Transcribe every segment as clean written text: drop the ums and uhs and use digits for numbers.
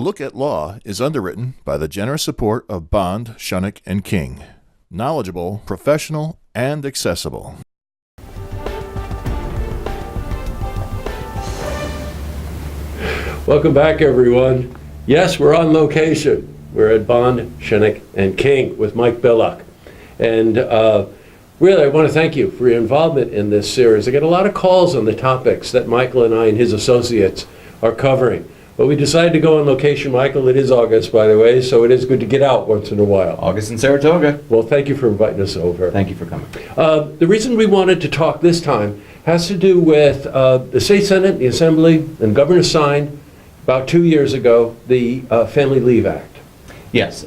Look at Law is underwritten by the generous support of Bond, Schoeneck, and King. Knowledgeable, professional, and accessible. Welcome back, everyone. Yes, we're on location. We're at Bond, Schoeneck, and King with Mike Billok. And really, I want to thank you for your involvement in this series. I get a lot of calls on the topics that Michael and I and his associates are covering. But we decided to go on location, Michael. It is August, by the way, so it is good to get out once in a while. August in Saratoga. Well, thank you for inviting us over. Thank you for coming. The reason we wanted to talk this time has to do with the State Senate, the Assembly, and Governor signed about 2 years ago the Family Leave Act. Yes,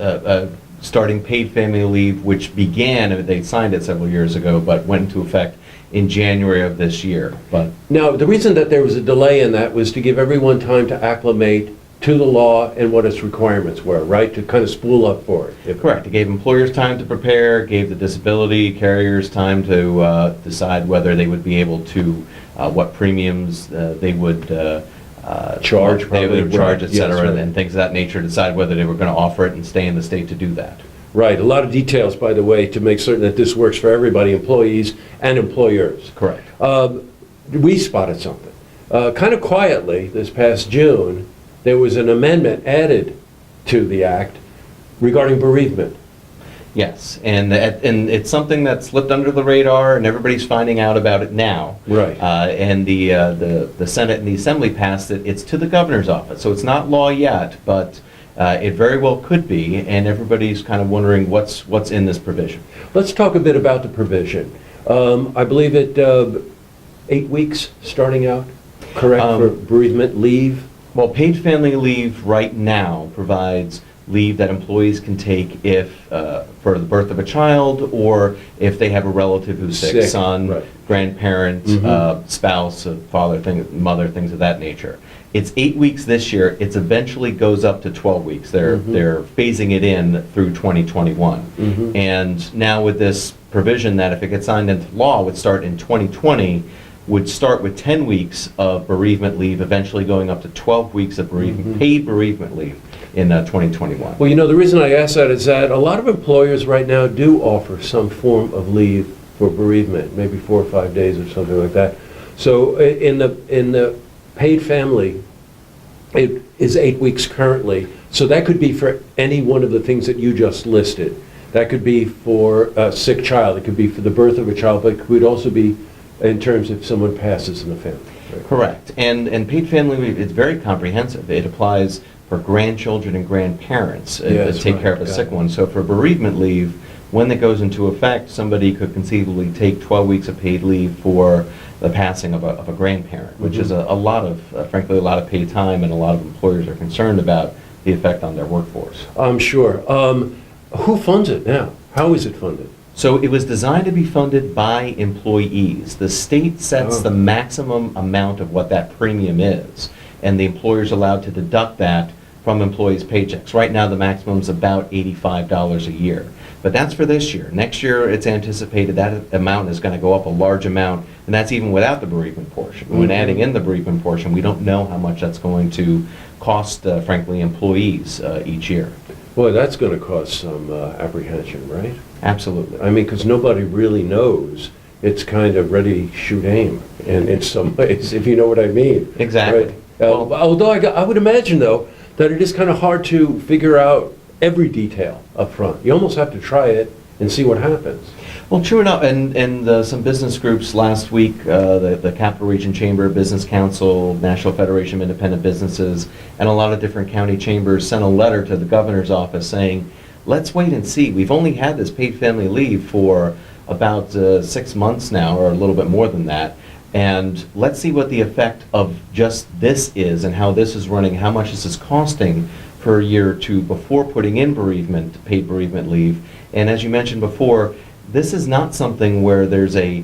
starting paid family leave, which began, they signed it several years ago, but went into effect in January of this year. But now, the reason that there was a delay in that was to give everyone time to acclimate to the law and what its requirements were, right? To kind of spool up for it. Correct. It gave employers time to prepare, gave the disability carriers time to decide whether they would be able to, what premiums they would charge, et cetera, yes, right. and things of that nature, decide whether they were going to offer it and stay in the state to do that. Right. A lot of details, by the way, to make certain that this works for everybody, employees and employers. Correct. We spotted something. Kind of quietly, this past June, there was an amendment added to the act regarding bereavement. Yes, and it's something that slipped under the radar, and everybody's finding out about it now. Right. And the Senate and the Assembly passed it. It's to the governor's office, so it's not law yet, but it very well could be, and everybody's kind of wondering what's in this provision. Let's talk a bit about the provision. I believe it 8 weeks starting out, correct, for bereavement leave? Well, paid family leave right now provides leave that employees can take if for the birth of a child, or if they have a relative who's sick, son, right. grandparent, spouse, father, mother, things of that nature. It's 8 weeks this year. It eventually goes up to 12 weeks. They're phasing it in through 2021. And now with this provision that if it gets signed into law would start in 2020, would start with 10 weeks of bereavement leave, eventually going up to 12 weeks of paid bereavement leave in 2021. Well, you know, the reason I ask that is that a lot of employers right now do offer some form of leave for bereavement, maybe 4 or 5 days or something like that. So in the paid family, it is 8 weeks currently. So that could be for any one of the things that you just listed. That could be for a sick child. It could be for the birth of a child, but it could also be in terms if someone passes in the family. Right? Correct. And paid family leave is very comprehensive. It applies for grandchildren and grandparents to take care of a sick one. So for bereavement leave, when that goes into effect, somebody could conceivably take 12 weeks of paid leave for the passing of a grandparent, which is a lot of, frankly, a lot of paid time, and a lot of employers are concerned about the effect on their workforce. I'm sure. Who funds it now? How is it funded? So it was designed to be funded by employees. The state sets the maximum amount of what that premium is, and the employer's allowed to deduct that from employees' paychecks. Right now, the maximum is about $85 a year. But that's for this year. Next year, it's anticipated that amount is going to go up a large amount, and that's even without the bereavement portion. When adding in the bereavement portion, we don't know how much that's going to cost, frankly, employees each year. Boy, that's going to cause some apprehension, right? Absolutely. I mean, because nobody really knows. It's kind of ready, shoot, aim, and in some ways, if you know what I mean. Exactly. Right? Although I would imagine, though, that it is kind of hard to figure out every detail up front. You almost have to try it and see what happens. Well, true enough, and some business groups last week, the Capital Region Chamber of Business Council, National Federation of Independent Businesses, and a lot of different county chambers sent a letter to the governor's office saying, let's wait and see. We've only had this paid family leave for about 6 months now, or a little bit more than that, and let's see what the effect of just this is and how this is running, how much this is costing per year or two before putting in paid bereavement leave. And as you mentioned before, this is not something where there's a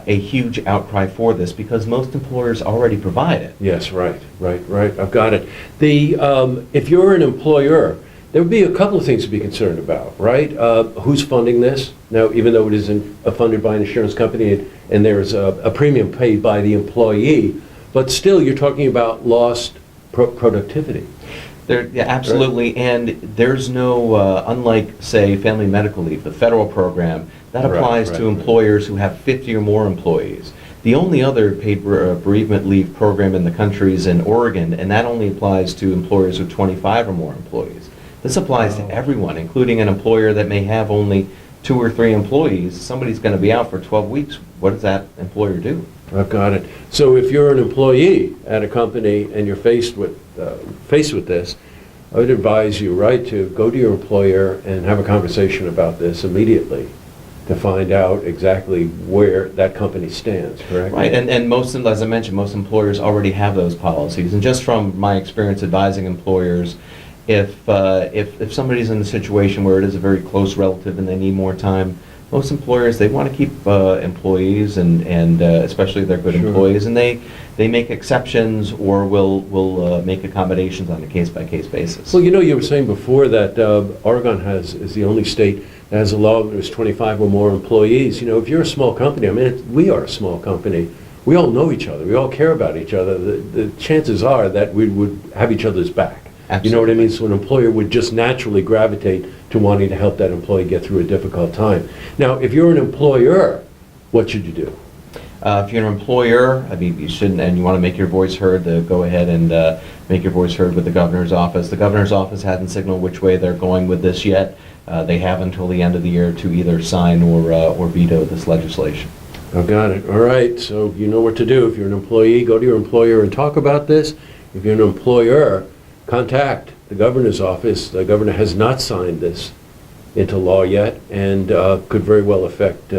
huge outcry for this, because most employers already provide it. Yes, right. I've got it. If you're an employer, there would be a couple of things to be concerned about, right? Who's funding this? Now, even though it isn't funded by an insurance company and there's a premium paid by the employee, but still you're talking about lost productivity. Yeah, absolutely, and there's no, unlike, say, family medical leave, the federal program, that Right, applies to right. employers who have 50 or more employees. The only other paid bereavement leave program in the country is in Oregon, and that only applies to employers with 25 or more employees. This applies to Wow. everyone, including an employer that may have only 2 or 3 employees. Somebody's going to be out for 12 weeks. What does that employer do? I've got it. So if you're an employee at a company and you're faced with this, I would advise you, right, to go to your employer and have a conversation about this immediately to find out exactly where that company stands, correct? Right, and most, as I mentioned, most employers already have those policies. And just from my experience advising employers, if somebody's in a situation where it is a very close relative and they need more time, most employers, they want to keep employees and especially their good Sure. employees, and they make exceptions or will make accommodations on a case-by-case basis. Well, you were saying before that Oregon is the only state that has a law that there's 25 or more employees. If you're a small company, I mean, we are a small company. We all know each other. We all care about each other. The chances are that we would have each other's back. Absolutely. You know what I mean? So an employer would just naturally gravitate to wanting to help that employee get through a difficult time. Now, if you're an employer, what should you do? If you're an employer, I mean, you shouldn't, and you want to make your voice heard, go ahead and make your voice heard with the governor's office. The governor's office hasn't signaled which way they're going with this yet. They have until the end of the year to either sign or veto this legislation. I've got it. All right. So you know what to do. If you're an employee, go to your employer and talk about this. If you're an employer, contact the governor's office. The governor has not signed this into law yet and could very well affect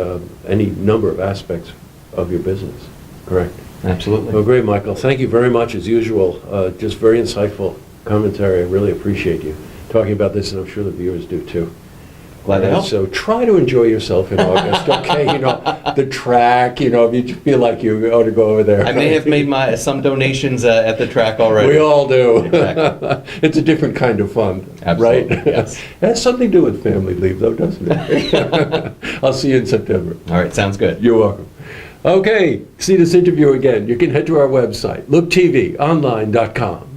any number of aspects of your business. Correct? Absolutely. Well, great, Michael. Thank you very much, as usual. Just very insightful commentary. I really appreciate you talking about this, and I'm sure the viewers do too. Glad to help. So try to enjoy yourself in August, okay? The track, if you feel like you ought to go over there. I may have made some donations at the track already. We all do. Exactly. It's a different kind of fun, Absolutely, right? yes. It has something to do with family leave, though, doesn't it? I'll see you in September. All right, sounds good. You're welcome. Okay, see this interview again. You can head to our website, looktvonline.com.